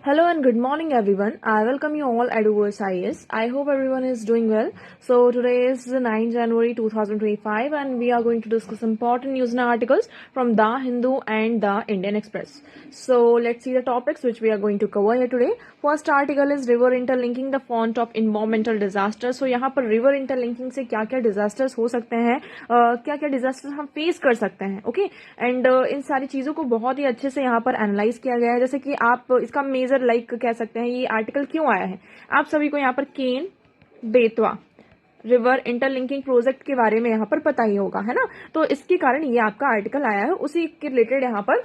Hello and good morning everyone. I welcome you all at Overs IS. I hope everyone is doing well. So today is the 9th January 2025 and we are going to discuss important news and articles from The Hindu and The Indian Express. So let's see the topics which we are going to cover here today. First article is river interlinking the font of environmental disaster. So यहाँ पर river interlinking से क्या क्या disasters हो सकते हैं, क्या क्या disasters हम face कर सकते हैं, ओके एंड इन सारी चीज़ों को बहुत ही अच्छे से यहाँ पर एनालाइज किया गया है. जैसे कि आप इसका मेजर कह सकते हैं ये आर्टिकल क्यों आया है. आप सभी को यहाँ पर Ken Betwa river interlinking project के बारे में यहाँ पर पता ही होगा, है ना. तो इसके कारण ये आपका आर्टिकल आया है. उसी के रिलेटेड यहाँ पर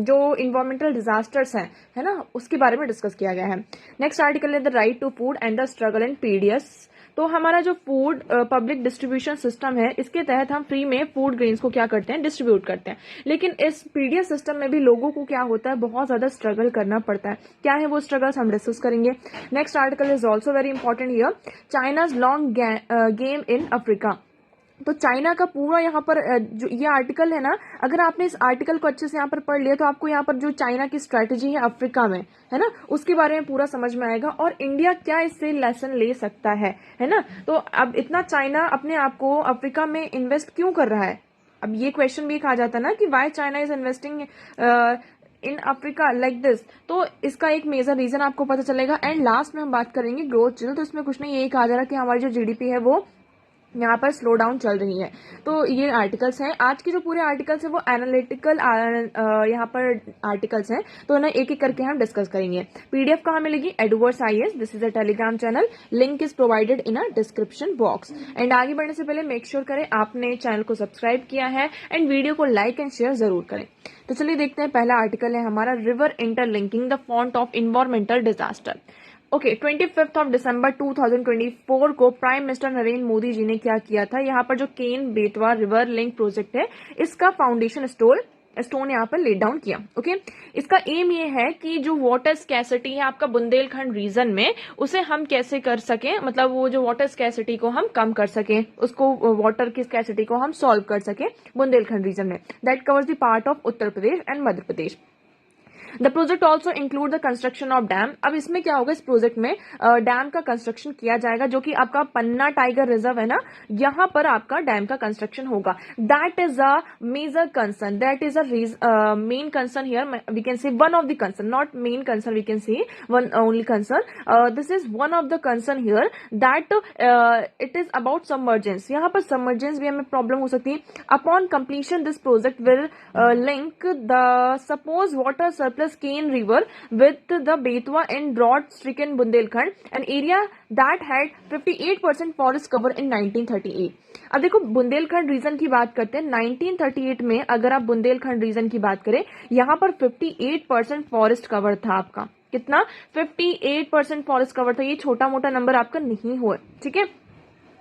जो इन्वायरमेंटल डिजास्टर्स हैं, है ना, उसके बारे में डिस्कस किया गया है. नेक्स्ट आर्टिकल है the right to food and the struggle in PDS. तो हमारा जो फूड पब्लिक डिस्ट्रीब्यूशन सिस्टम है, इसके तहत हम फ्री में फूड ग्रेन्स को क्या करते हैं, डिस्ट्रीब्यूट करते हैं. लेकिन इस पीडीएस सिस्टम में भी लोगों को क्या होता है, बहुत ज्यादा स्ट्रगल करना पड़ता है. क्या है वो स्ट्रगल्स, हम डिस्कस करेंगे. Next article is also very important here, China's long game in Africa. तो चाइना का पूरा यहाँ पर जो ये आर्टिकल है ना, अगर आपने इस आर्टिकल को अच्छे से यहाँ पर पढ़ लिया तो आपको यहाँ पर जो चाइना की स्ट्रेटेजी है अफ्रीका में, है ना, उसके बारे में पूरा समझ में आएगा और इंडिया क्या इससे लेसन ले सकता है ना. तो अब इतना चाइना अपने आप को अफ्रीका में इन्वेस्ट क्यों कर रहा है. अब ये क्वेश्चन भी कहा जाता है ना कि why China is investing in Africa like this. तो इसका एक मेजर रीजन आपको पता चलेगा. एंड लास्ट में हम बात करेंगे ग्रोथ चिल. तो इसमें कुछ नहीं, यही कहा जा रहा है कि हमारी जो जीडीपी है वो यहाँ पर स्लो डाउन चल रही है. तो ये आर्टिकल्स हैं. आज के जो पूरे आर्टिकल्स हैं वो एनालिटिकल यहाँ पर आर्टिकल्स हैं. तो ना एक एक करके हम डिस्कस करेंगे. पीडीएफ कहाँ मिलेगी, adverse IAS. This is a Telegram channel. Link is provided in a description box. And आगे बढ़ने से पहले मेक श्योर करें आपने चैनल को सब्सक्राइब किया है एंड वीडियो को लाइक एंड शेयर जरूर करें. तो चलिए देखते हैं. पहला आर्टिकल है हमारा, river interlinking the font of environmental disaster. Okay, 25 of December 2024 को प्राइम मिनिस्टर नरेंद्र मोदी जी ने क्या किया था, यहाँ पर जो Ken Betwa river link project है इसका फाउंडेशन स्टोन यहाँ पर ले डाउन किया. ओके, इसका एम ये है कि जो वाटर स्कैसिटी है आपका बुंदेलखंड रीजन में, उसे हम कैसे कर सकें, मतलब वो जो वाटर स्कैसिटी को हम कम कर सकें, उसको वाटर की स्कैसिटी को हम सॉल्व कर सकें बुंदेलखंड रीजन में. That covers the part of Uttar Pradesh and Madhya Pradesh. The project also include the construction of dam. अब इसमें क्या होगा, इस प्रोजेक्ट में डैम का कंस्ट्रक्शन किया जाएगा, जो कि आपका पन्ना टाइगर रिजर्व है ना, यहाँ पर आपका डैम का कंस्ट्रक्शन होगा. That is a major concern, that is a main concern here. We can say one of the concern, not main concern, we can say one only concern. This is one of the concern here that it is about submergence. यहाँ पर submergence भी हमें problem हो सकती है. Upon completion this project will link the suppose water surplus Cane River with the Betwa in drought-stricken Bundelkhand, an area that had 58% forest cover in 1938. अब देखो Bundelkhand reason की बात करते हैं. 1938 में अगर आप बुंदेलखंड रीजन की बात करें, यहाँ पर 58% फॉरेस्ट कवर था आपका. कितना, 58% फॉरेस्ट कवर था. ये छोटा मोटा नंबर आपका नहीं हुआ, ठीक है.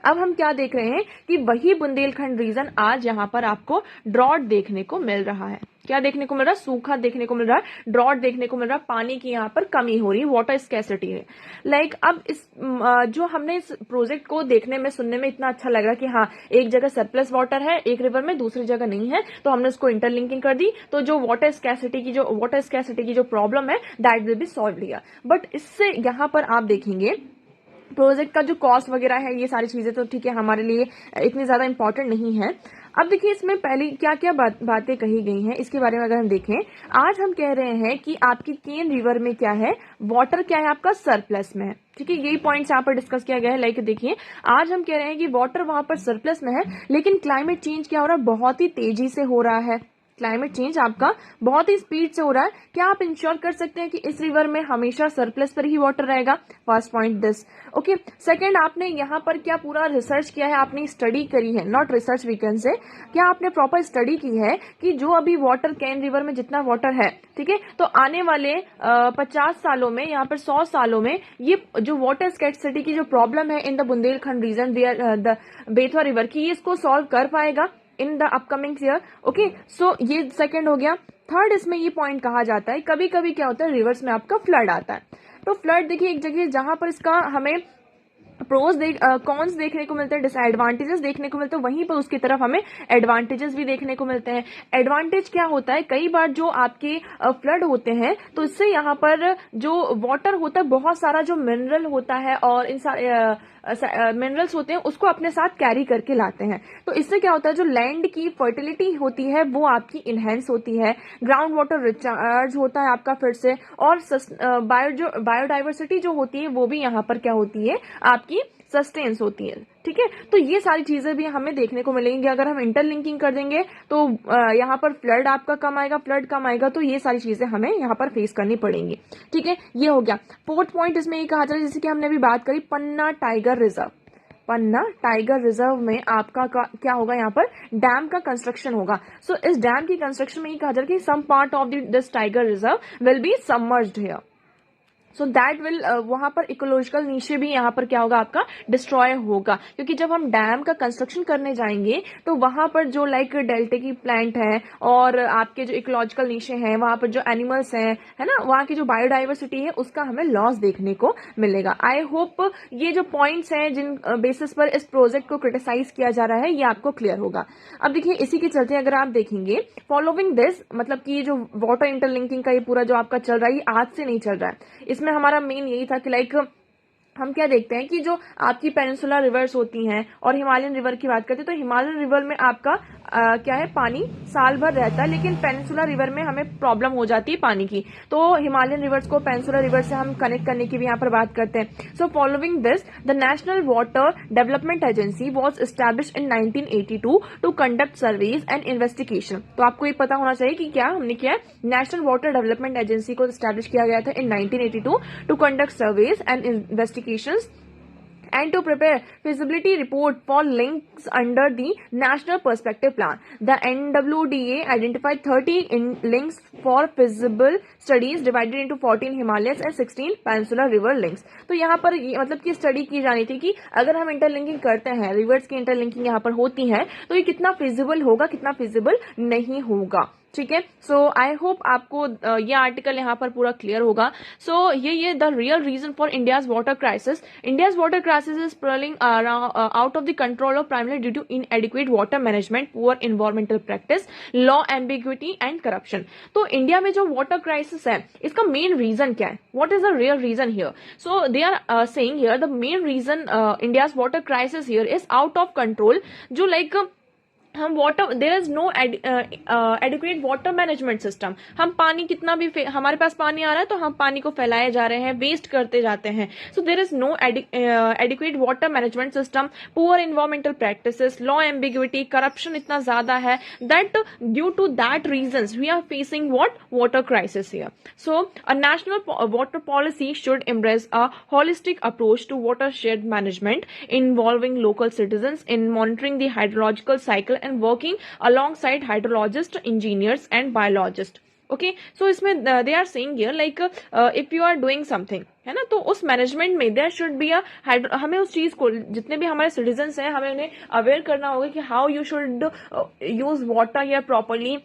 अब हम क्या देख रहे हैं कि वही बुंदेलखंड रीजन आज यहाँ पर आपको ड्रॉट देखने को मिल रहा है. क्या देखने को मिल रहा है, सूखा देखने को मिल रहा है, ड्रॉट देखने को मिल रहा है, पानी की यहाँ पर कमी हो रही है, वाटर स्कैसिटी है. लाइक अब इस जो हमने इस प्रोजेक्ट को देखने में सुनने में इतना अच्छा लग रहा कि हाँ एक जगह सरप्लस वाटर है एक रिवर में, दूसरी जगह नहीं है, तो हमने उसको इंटरलिंकिंग कर दी, तो जो वाटर स्कैसिटी की जो प्रॉब्लम है that will be solve here. But इससे यहाँ पर आप देखेंगे प्रोजेक्ट का जो कॉस्ट वगैरह है, ये सारी चीजें तो ठीक है हमारे लिए इतनी ज्यादा इंपॉर्टेंट नहीं है. अब देखिए इसमें पहले क्या क्या बातें कही गई हैं इसके बारे में अगर हम देखें. आज हम कह रहे हैं कि आपकी केन रिवर में क्या है, वाटर क्या है आपका सरप्लस में है, ठीक है. यही पॉइंट्स यहाँ पर डिस्कस किया गया है. लाइक देखिए आज हम कह रहे हैं कि वाटर वहां पर सरप्लस में है, लेकिन क्लाइमेट चेंज क्या हो रहा है, बहुत ही तेजी से हो रहा है. क्लाइमेट चेंज आपका बहुत ही स्पीड से हो रहा है. क्या आप इंश्योर कर सकते हैं कि इस रिवर में हमेशा सरप्लस पर ही वाटर रहेगा. First point this. Okay, second, आपने यहाँ पर क्या पूरा रिसर्च किया है, आपने स्टडी करी है, नॉट रिसर्च वी कैन से, क्या आपने प्रॉपर स्टडी की है कि जो अभी वाटर कैन रिवर में जितना वाटर है, ठीक है, तो आने वाले 50 सालों में, यहाँ पर 100 सालों में ये जो वाटर स्कैर्सिटी की जो प्रॉब्लम है in the Bundelkhand region, the Betwa river की, ये इसको सॉल्व कर पाएगा in the upcoming year. Okay, so ये सेकंड हो गया. थर्ड, इसमें ये पॉइंट कहा जाता है कभी कभी क्या होता है रिवर्स में आपका फ्लड आता है. तो फ्लड देखिए एक जगह जहां पर इसका हमें प्रोज कॉन्स देखने को मिलते हैं, डिसएडवांटेजेस देखने को मिलते हैं, वहीं पर उसकी तरफ हमें एडवांटेजेस भी देखने को मिलते हैं। एडवांटेज क्या होता है, कई बार जो आपके फ्लड होते हैं तो इससे यहाँ पर जो वाटर होता है, बहुत सारा जो मिनरल होता है और इन मिनरल्स होते हैं उसको अपने साथ कैरी करके लाते हैं। तो इससे क्या होता है, जो लैंड की फर्टिलिटी होती है वो आपकी इनहेंस होती है, ग्राउंड वाटर रिचार्ज होता है आपका फिर से, और बायोडाइवर्सिटी जो होती है वो भी यहाँ पर क्या होती है, आपकी सस्टेन्स होती है। ठीक है, तो ये सारी चीजें भी हमें देखने को मिलेंगी। अगर हम इंटरलिंकिंग कर देंगे तो यहाँ पर फ्लड आपका कम आएगा, फ्लड कम आएगा, तो ये सारी चीजें हमें यहाँ पर फेस करनी पड़ेंगी। ठीक है, ये हो गया। फोर्थ पॉइंट इसमें ये कहा जाता है, जैसे कि हमने अभी बात करी पन्ना टाइगर रिजर्व। पन्ना टाइगर रिजर्व में आपका क्या होगा, यहाँ पर डैम का कंस्ट्रक्शन होगा। सो इस डैम की कंस्ट्रक्शन में ये कहा जाता है कि some part of this tiger reserve will be submerged here, so that will, वहां पर इकोलॉजिकल नीचे भी यहाँ पर क्या होगा, आपका डिस्ट्रॉय होगा। क्योंकि जब हम डैम का कंस्ट्रक्शन करने जाएंगे तो वहां पर जो लाइक डेल्टे की प्लांट है और आपके जो इकोलॉजिकल नीचे हैं, वहां पर जो एनिमल्स हैं, है ना, वहां की जो बायोडाइवर्सिटी है उसका हमें लॉस देखने को मिलेगा। आई होप ये जो पॉइंट्स हैं जिन बेसिस पर इस प्रोजेक्ट को क्रिटिसाइज किया जा रहा है ये आपको क्लियर होगा। अब देखिए, इसी के चलते अगर आप देखेंगे फॉलोइंग दिस, मतलब कि जो वाटर इंटरलिंकिंग का ये पूरा जो आपका चल रहा है ये आज से नहीं चल रहा है। इसमें हमारा मेन यही था कि लाइक हम क्या देखते हैं कि जो आपकी पेनिनसुलर रिवर्स होती हैं और हिमालयन रिवर की बात करते हैं, तो हिमालयन रिवर में आपका क्या है, पानी साल भर रहता है, लेकिन पेनिनसुलर रिवर में हमें प्रॉब्लम हो जाती है पानी की। तो हिमालयन रिवर्स को पेनिनसुलर रिवर से हम कनेक्ट करने की भी यहाँ पर बात करते हैं। So following this the National Water Development Agency was established in 1982 to conduct surveys and investigation. तो आपको ये पता होना चाहिए कि क्या हमने किया है, नेशनल वाटर डेवलपमेंट एजेंसी को एस्टैब्लिश किया गया था in 1982 to conduct surveys and investigations and to prepare feasibility report for links under the National Perspective Plan. The NWDA identified 30 links for feasible studies divided into 14 Himalayas and 16 Peninsular River links. तो यहाँ पर मतलब कि study की जानी थी कि अगर हम इंटरलिंकिंग करते हैं, रिवर्स की इंटरलिंकिंग यहाँ पर होती है, तो ये कितना फिजिबल होगा, कितना फिजिबल नहीं होगा। ठीक है, सो आई होप आपको ये आर्टिकल यहाँ पर पूरा क्लियर होगा। सो ये the real reason for India's water crisis. India's water crisis is spreading out of the control of primary due to inadequate water management, poor environmental practice, law ambiguity and corruption. तो India में जो water crisis है इसका main reason क्या है, what is the real reason here? So they are saying here the main reason India's water crisis here is out of control. जो like हम water, there is no adequate water management system. हम पानी कितना भी हमारे पास पानी आ रहा है तो हम पानी को फैलाए जा रहे हैं, वेस्ट करते जाते हैं। So there is no adequate water management system, poor environmental practices, law ambiguity, corruption इतना ज्यादा है that due to that reasons we are facing what, water crisis here. So a national water policy should embrace a holistic approach to watershed management involving local citizens in monitoring the hydrological cycle and working alongside hydrologists, engineers and biologists. Okay, so इसमें they are saying here like if you are doing something, है ना, तो उस management में there should be हमें उस चीज को, जितने भी हमारे सिटीजन्स हैं, हमें उन्हें अवेयर करना होगा कि how you should use water here properly,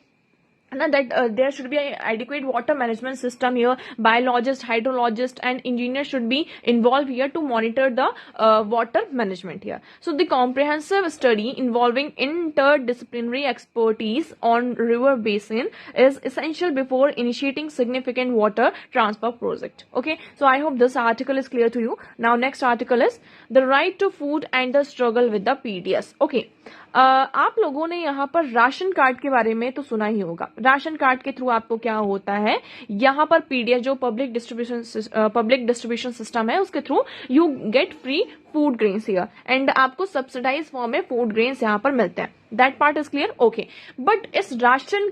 है ना, that there should be an adequate water management system here. Biologists, hydrologists and engineers should be involved here to monitor the water management here. So the comprehensive study involving interdisciplinary expertise on river basin is essential before initiating significant water transfer project. Okay, so I hope this article is clear to you. Now next article is the right to food and the struggle with the PDS. Okay, आप लोगों ने यहाँ पर ration card के बारे में तो सुना ही होगा। राशन कार्ड के थ्रू आपको क्या होता है, यहाँ पर पीडीएस जो पब्लिक डिस्ट्रीब्यूशन सिस्टम है उसके through you get free food grains here and आपको सब्सिडाइज फॉर्म में फूड ग्रेन्स यहाँ पर मिलते हैं। That part is clear. Okay, but इस राशन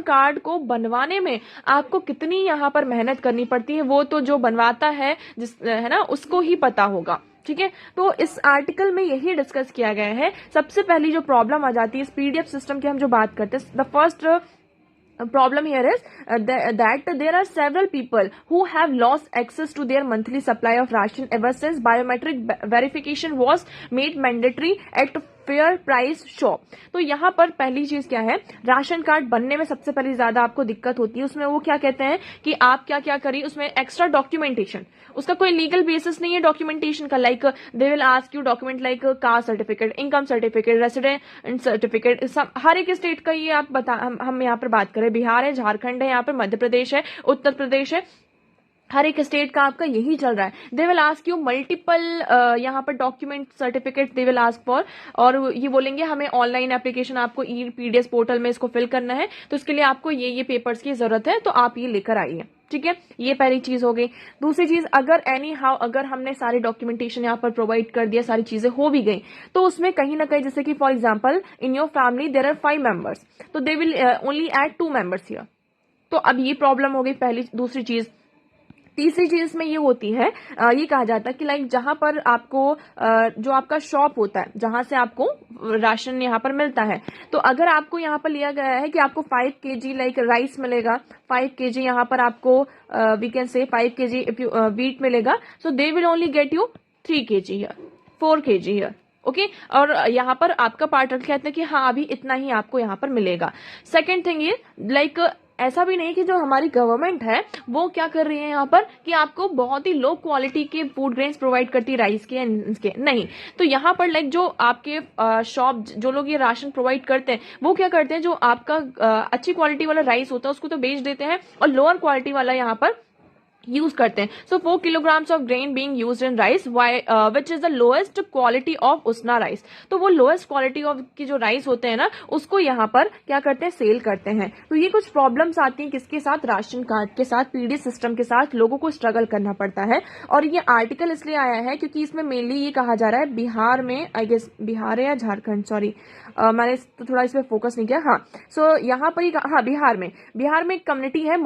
कार्ड को बनवाने में आपको कितनी यहाँ पर मेहनत करनी पड़ती है वो तो जो बनवाता है है ना उसको ही पता होगा। ठीक है, तो इस आर्टिकल में यही डिस्कस किया गया है। सबसे पहली जो प्रॉब्लम आ जाती है इस पीडीएफ सिस्टम की, हम जो बात करते हैं, the first problem here is that there are several people who have lost access to their monthly supply of ration ever since biometric verification was made mandatory at fair price shop. तो यहाँ पर पहली चीज क्या है, ration card बनने में सबसे पहले ज्यादा आपको दिक्कत होती है। उसमें वो क्या कहते हैं कि आप क्या क्या करिए, उसमें एक्स्ट्रा डॉक्यूमेंटेशन, उसका कोई लीगल बेसिस नहीं है डॉक्यूमेंटेशन का, like they will ask you document like caste certificate, income certificate, resident certificate, हर एक स्टेट का ये आप बता, हम यहाँ पर बात करें, बिहार है, झारखंड है, यहाँ पर मध्य प्रदेश है, उत्तर प्रदेश है, हर एक स्टेट का आपका यही चल रहा है। दे विल आस्क यू मल्टीपल यहाँ पर document certificate they will ask for, और ये बोलेंगे हमें ऑनलाइन एप्लीकेशन आपको ई पीडीएस पोर्टल में इसको फिल करना है, तो इसके लिए आपको ये पेपर्स की जरूरत है, तो आप ये लेकर आइए। ठीक है, ये पहली चीज हो गई। दूसरी चीज, अगर एनी हाउ अगर हमने सारे डॉक्यूमेंटेशन यहाँ पर प्रोवाइड कर दिया, सारी चीजें हो भी गई, तो उसमें कहीं ना कहीं, जैसे कि for example in your family there are 5 members, तो they will only add 2 members here, तो अब ये प्रॉब्लम हो गई पहली। दूसरी चीज, तीसरी चीज में ये होती है, ये कहा जाता है कि लाइक जहां पर आपको जो आपका शॉप होता है, जहां से आपको राशन यहाँ पर मिलता है, तो अगर आपको यहाँ पर लिया गया है कि आपको 5 kg लाइक राइस मिलेगा, 5 kg यहाँ पर आपको वी कैन से 5 kg इफ यू वीट मिलेगा, so they will only get you 3 kg here, 4 kg here, okay. और यहाँ पर आपका पार्टनर कहते हैं कि हाँ अभी इतना ही आपको यहाँ पर मिलेगा। सेकेंड थिंग ये, लाइक ऐसा भी नहीं कि जो हमारी गवर्नमेंट है वो क्या कर रही है यहाँ पर कि आपको बहुत ही लो क्वालिटी के फूड ग्रेन्स प्रोवाइड करती है, राइस के इसके नहीं। तो यहाँ पर लाइक जो आपके शॉप, जो लोग ये राशन प्रोवाइड करते हैं, वो क्या करते हैं, जो आपका अच्छी क्वालिटी वाला राइस होता है उसको तो बेच देते हैं, और लोअर क्वालिटी वाला यहाँ पर यूज करते हैं। सो 4 kilograms of grain being used in rice, which is the lowest quality of उसना राइस। तो वो लोएस्ट क्वालिटी ऑफ की जो राइस होते हैं ना, उसको यहाँ पर क्या करते हैं, सेल करते हैं। तो ये कुछ प्रॉब्लम्स आती हैं किसके साथ, राशन कार्ड के साथ, पीडी सिस्टम के साथ लोगों को स्ट्रगल करना पड़ता है। और ये आर्टिकल इसलिए आया है क्योंकि इसमें मेनली ये कहा जा रहा है बिहार में, आई गेस बिहार है या झारखंड, सॉरी मैंने तो थोड़ा इसमें फोकस नहीं किया, हाँ। सो यहाँ पर हाँ बिहार में एक कम्युनिटी है,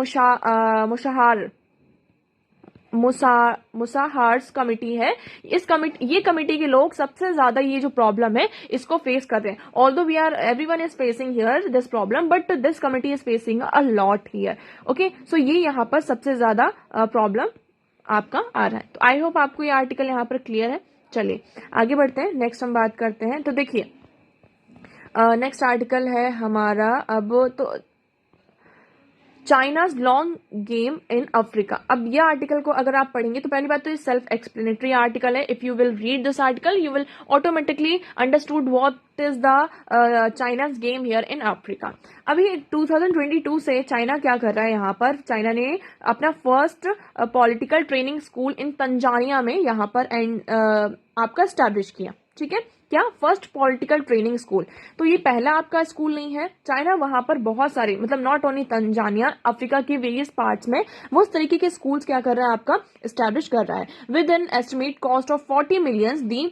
मुसाहार्स कमिटी है। ये कमिटी के लोग सबसे ज्यादा ये जो प्रॉब्लम है इसको फेस कर रहे हैं। Although we are everyone is facing here this problem, but this committee is facing a lot here, okay. So ये यहाँ पर सबसे ज्यादा प्रॉब्लम आपका आ रहा है। तो आई होप आपको ये आर्टिकल यहाँ पर क्लियर है। चलिए आगे बढ़ते हैं, नेक्स्ट हम बात करते हैं। तो देखिए नेक्स्ट आर्टिकल है हमारा अब, तो China's long game in Africa. अब यह आर्टिकल को अगर आप पढ़ेंगे तो पहली बात तो ये सेल्फ एक्सप्लेनेटरी आर्टिकल है। If you will read this article you will automatically understood what is the China's game here in Africa. अभी 2022 से चाइना क्या कर रहा है, यहाँ पर चाइना ने अपना फर्स्ट पॉलिटिकल ट्रेनिंग स्कूल इन तंजानिया में यहाँ पर आपका स्टैब्लिश किया। ठीक है, क्या, फर्स्ट पॉलिटिकल ट्रेनिंग स्कूल। तो ये पहला आपका स्कूल नहीं है। चाइना वहां पर बहुत सारे, मतलब नॉट ओनली तंजानिया, अफ्रीका के वेरियस पार्ट्स में वो उस तरीके के स्कूल्स क्या कर रहा है, आपका स्टैब्लिश कर रहा है। With an estimate cost of 40 millions the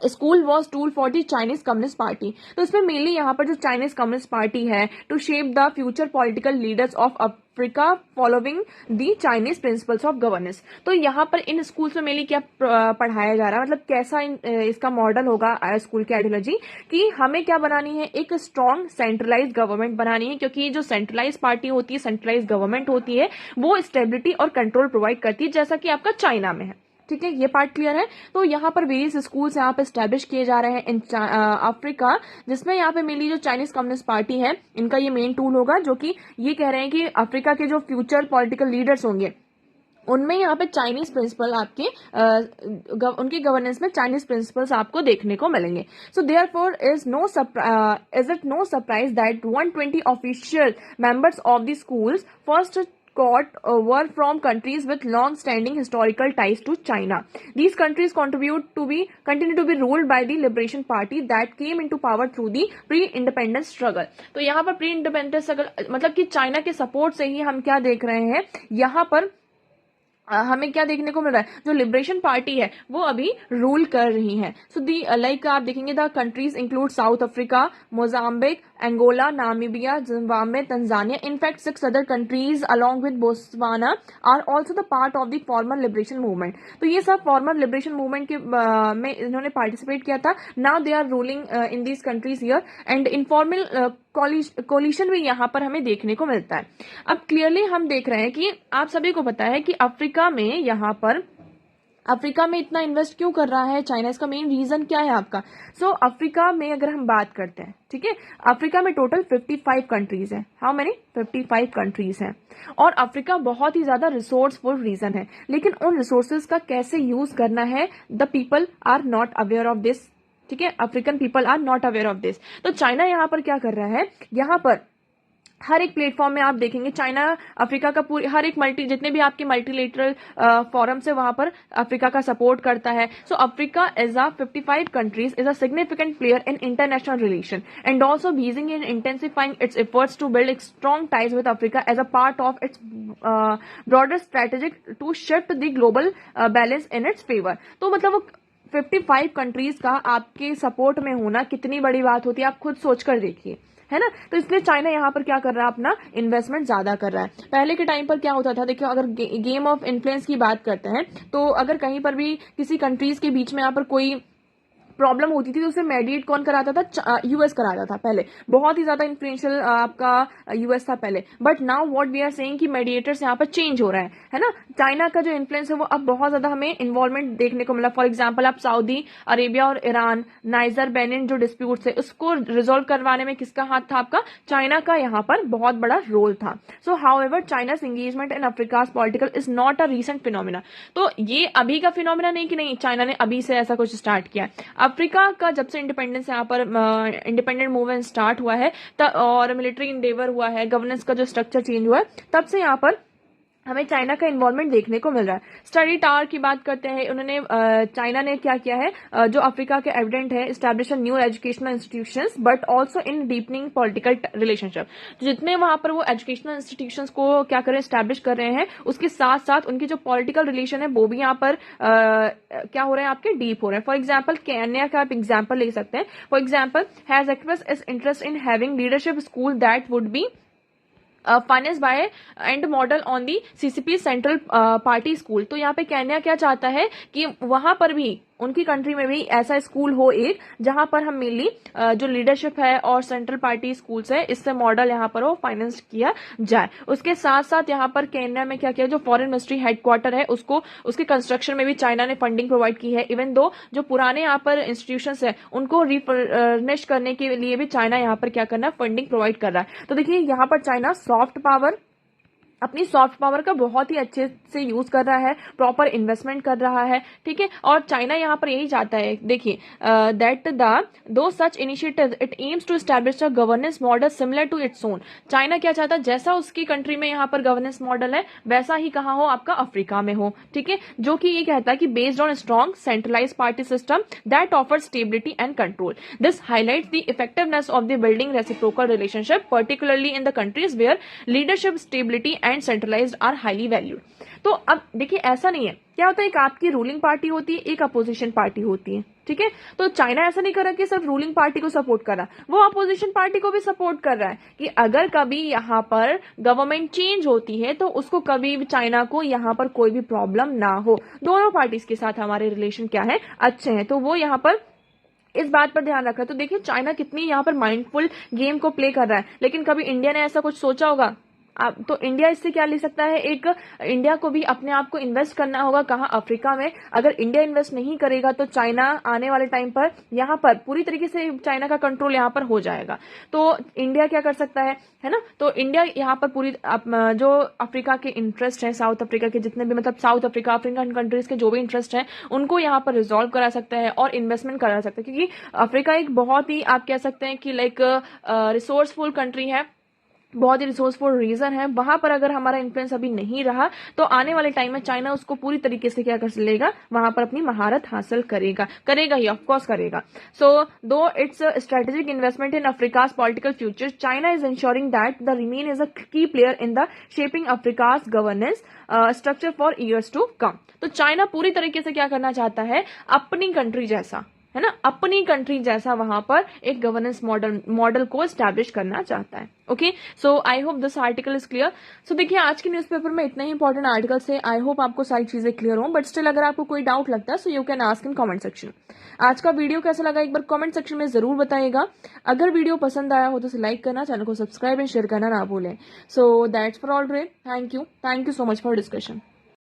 school was tool for the Chinese Communist Party. तो इसमें मेनली यहाँ पर जो चाइनीज कम्युनिस्ट पार्टी है, to shape the future political leaders of Africa following the Chinese principles of governance. तो यहाँ पर इन स्कूल्स में मेनली क्या पढ़ाया जा रहा है, मतलब कैसा इसका मॉडल होगा स्कूल की आइडियोलॉजी, कि हमें क्या बनानी है, एक स्ट्रॉन्ग सेंट्रलाइज गवर्नमेंट बनानी है। क्योंकि जो सेंट्रलाइज पार्टी होती है, सेंट्रलाइज गवर्नमेंट होती है, वो स्टेबिलिटी और कंट्रोल प्रोवाइड करती है, जैसा कि आपका चाइना में है। ठीक है, ये पार्ट क्लियर है। तो यहाँ पर वेरियस स्कूल्स यहाँ पे स्टैब्लिश किए जा रहे हैं इन अफ्रीका, जिसमें यहाँ पे मेनली जो चाइनीज कम्युनिस्ट पार्टी है, इनका ये मेन टूल होगा, जो कि ये कह रहे हैं कि अफ्रीका के जो फ्यूचर पॉलिटिकल लीडर्स होंगे उनमें यहाँ पे चाइनीज प्रिंसिपल आपके उनकी गवर्नेंस में चाइनीज प्रिंसिपल्स आपको देखने को मिलेंगे। So therefore is it no surprise that 120 official members of the schools first court were from countries with long-standing historical ties to China. These countries continue to be ruled by the Liberation Party that came into power through the pre-independence struggle. तो यहाँ पर pre-independence struggle मतलब कि China के support से ही हम क्या देख रहे हैं, यहाँ पर हमें क्या देखने को मिल रहा है, जो लिबरेशन पार्टी है वो अभी रूल कर रही है। सो दी लाइक आप देखेंगे the countries include South Africa, Mozambique, Angola, Namibia, Zimbabwe, Tanzania. In fact 6 other countries along with Botswana are also the part of the former liberation movement. तो ये सब फॉर्मर लिबरेशन मूवमेंट के में इन्होंने पार्टिसिपेट किया था। Now they are ruling in these countries here and informal coalition भी यहाँ पर हमें देखने को मिलता है। अब क्लियरली हम देख रहे हैं कि आप सभी को पता है कि अफ्रीका में यहाँ पर अफ्रीका में इतना इन्वेस्ट क्यों कर रहा है चाइना, इसका मेन रीजन क्या है आपका? सो अफ्रीका में अगर हम बात करते हैं, ठीक है, अफ्रीका में टोटल 55 कंट्रीज हैं। How many? 55 कंट्रीज हैं। और अफ्रीका बहुत ही ज्यादा रिसोर्सफुल रीजन है, लेकिन उन रिसोर्सेज का कैसे यूज करना है, the people are not aware of this. ठीक है, African people are not aware of this. तो चाइना यहाँ पर क्या कर रहा है, यहाँ पर हर एक प्लेटफॉर्म में आप देखेंगे चाइना अफ्रीका का पूरी हर एक जितने भी आपके मल्टीलेटरल फोरम्स है वहां पर अफ्रीका का सपोर्ट करता है। So Africa is a 55 countries is a significant player in international relation and also Beijing in intensifying its efforts to build strong ties with Africa as a part of its broader strategic to shift the global balance in its favour. तो मतलब वो 55 countries का आपके support में होना कितनी बड़ी बात होती है, आप खुद सोचकर देखिए, है ना। तो इसलिए चाइना यहाँ पर क्या कर रहा है, अपना इन्वेस्टमेंट ज्यादा कर रहा है। पहले के टाइम पर क्या होता था, देखिए अगर गेम ऑफ इन्फ्लुएंस की बात करते हैं तो अगर कहीं पर भी किसी कंट्रीज के बीच में यहाँ पर कोई प्रॉब्लम होती थी तो उसे मेडिएट कौन कराता था, यूएस कराता था पहले। बहुत ही ज्यादा इन्फ्लुएंशियल आपका यूएस था पहले, but now what we are saying कि मेडिएटर्स यहाँ पर चेंज हो रहा है ना। चाइना का जो इन्फ्लुएंस है वो अब बहुत ज्यादा हमें इन्वॉल्वमेंट देखने को मिला। फॉर एग्जाम्पल आप सऊदी अरेबिया और ईरान, नाइजर, बेनिन जो डिस्प्यूट है उसको रिजोल्व करवाने में किसका हाथ था, आपका चाइना का यहाँ पर बहुत बड़ा रोल था। So how ever China's engagement in Africa's political is not a recent phenomena. तो ये अभी का फिनोमिना नहीं कि नहीं चाइना ने अभी से ऐसा कुछ स्टार्ट किया है। अफ्रीका का जब से इंडिपेंडेंस यहाँ पर इंडिपेंडेंट मूवमेंट स्टार्ट हुआ है और मिलिट्री इंडेवर हुआ है, गवर्नेंस का जो स्ट्रक्चर चेंज हुआ है, तब से यहाँ पर हमें चाइना का इन्वॉल्वमेंट देखने को मिल रहा है। स्टडी टावर की बात करते हैं, उन्होंने चाइना ने क्या किया है, जो अफ्रीका के एविडेंट है, establish new educational institutions but also in deepening political relationship. जितने वहां पर वो एजुकेशनल इंस्टीट्यूशंस को क्या कर रहे हैं, एस्टैब्लिश कर रहे हैं, उसके साथ साथ उनकी जो पॉलिटिकल रिलेशन है वो भी यहाँ पर क्या हो रहे हैं, आपके डीप हो रहे हैं। फॉर एग्जाम्पल केन्या का आप एग्जाम्पल ले सकते हैं। For example has express is interest in having leadership school that would be finance by and model on the CCP central party school. तो यहाँ पे केन्या क्या चाहता है कि वहां पर भी उनकी कंट्री में भी ऐसा स्कूल हो एक, जहां पर हम मेनली जो लीडरशिप है और सेंट्रल पार्टी स्कूल्स है इससे मॉडल यहाँ पर वो फाइनेंस किया जाए। उसके साथ साथ यहाँ पर केन्या में क्या किया, जो फॉरेन मिनिस्ट्री हेडक्वार्टर है उसको उसके कंस्ट्रक्शन में भी चाइना ने फंडिंग प्रोवाइड की है। इवन दो जो पुराने यहाँ पर इंस्टीट्यूशंस है उनको रिफर्निश करने के लिए भी चाइना यहाँ पर क्या करना है, फंडिंग प्रोवाइड कर रहा है। तो देखिए यहाँ पर चाइना सॉफ्ट पावर, अपनी सॉफ्ट पावर का बहुत ही अच्छे से यूज कर रहा है, प्रॉपर इन्वेस्टमेंट कर रहा है, ठीक है। और चाइना यहाँ पर यही चाहता है, देखिए that though such initiatives it aims to establish a governance model similar to its own. China क्या चाहता है, जैसा उसकी कंट्री में यहाँ पर गवर्नेंस मॉडल है वैसा ही कहाँ हो, आपका अफ्रीका में हो, ठीक है। जो कि ये कहता है कि based on strong centralise party system that offer stability and control. This highlights the effectiveness of the building reciprocal relationship particularly in the countries where leadership stability and centralised are highly valued. तो अब देखिए ऐसा नहीं है, क्या होता है, एक आपकी रूलिंग पार्टी होती है, एक अपोजिशन पार्टी होती है, ठीक है। तो चाइना ऐसा नहीं कर रहा कि सिर्फ रूलिंग पार्टी को सपोर्ट कर रहा, वो अपोजिशन पार्टी को भी सपोर्ट कर रहा है कि अगर कभी यहाँ पर गवर्नमेंट चेंज होती है तो उसको कभी भी चाइना को यहाँ पर कोई भी प्रॉब्लम ना हो। दोनों पार्टीज के साथ हमारे रिलेशन क्या है, अच्छे हैं, तो वो यहाँ पर इस बात पर ध्यान रखा। तो देखिए चाइना कितनी यहाँ पर माइंडफुल गेम को प्ले कर रहा है, लेकिन कभी इंडिया ने ऐसा कुछ सोचा होगा? तो इंडिया इससे क्या ले सकता है, एक इंडिया को भी अपने आप को इन्वेस्ट करना होगा, कहाँ, अफ्रीका में। अगर इंडिया इन्वेस्ट नहीं करेगा तो चाइना आने वाले टाइम पर यहाँ पर पूरी तरीके से चाइना का कंट्रोल यहाँ पर हो जाएगा। तो इंडिया क्या कर सकता है ना। तो इंडिया यहाँ पर पूरी जो अफ्रीका के इंटरेस्ट है, साउथ अफ्रीका के जितने भी, मतलब साउथ अफ्रीका, अफ्रीकन कंट्रीज के जो भी इंटरेस्ट है उनको यहाँ पर रिजॉल्व करा सकता है और इन्वेस्टमेंट करा सकता है, क्योंकि अफ्रीका एक बहुत ही, आप कह सकते हैं कि लाइक रिसोर्सफुल कंट्री है, बहुत ही रिसोर्सफुल रीजन है। वहां पर अगर हमारा इन्फ्लुएंस अभी नहीं रहा तो आने वाले टाइम में चाइना उसको पूरी तरीके से क्या कर लेगा, वहां पर अपनी महारत हासिल करेगा ही, ऑफकोर्स करेगा। So though its strategic investment in Africa's political future, China is insuring that the remain is a key player in the shaping Africa's governance structure for years to come. तो चाइना पूरी तरीके से क्या करना चाहता है, अपनी कंट्री जैसा, है ना, अपनी कंट्री जैसा वहां पर एक गवर्नेंस मॉडल को एस्टैब्लिश करना चाहता है। Okay, so I hope this article is clear. So देखिए आज के न्यूज़पेपर में इतने ही इंपॉर्टेंट आर्टिकल्स है, आई होप आपको सारी चीजें क्लियर हो, बट स्टिल अगर आपको कोई डाउट लगता है so you can ask in comment section. आज का वीडियो कैसा लगा एक बार कमेंट सेक्शन में जरूर बताइएगा। अगर वीडियो पसंद आया हो तो इसे लाइक करना, चैनल को सब्सक्राइब एंड शेयर करना ना भूलें। So that's for all today, thank you so much for discussion.